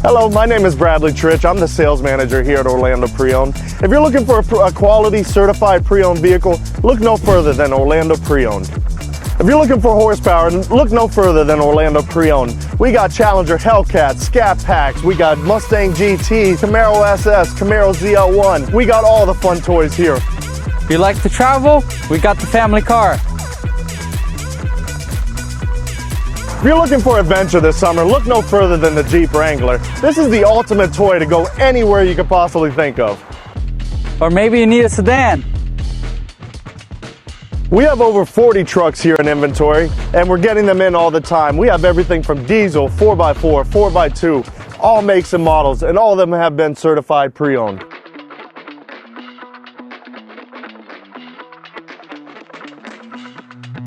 Hello, my name is Bradley Trich. I'm the sales manager here at Orlando Preowned. If you're looking for a quality certified pre-owned vehicle, look no further than Orlando Preowned. If you're looking for horsepower, look no further than Orlando Preowned. We got Challenger Hellcats, Scat Packs, we got Mustang GT, Camaro SS, Camaro ZL1. We got all the fun toys here. If you like to travel, we got the family car. If you're looking for adventure this summer, look no further than the Jeep Wrangler. This is the ultimate toy to go anywhere you could possibly think of. Or maybe you need a sedan. We have over 40 trucks here in inventory, and we're getting them in all the time. We have everything from diesel, 4x4, 4x2, all makes and models, and all of them have been certified pre-owned.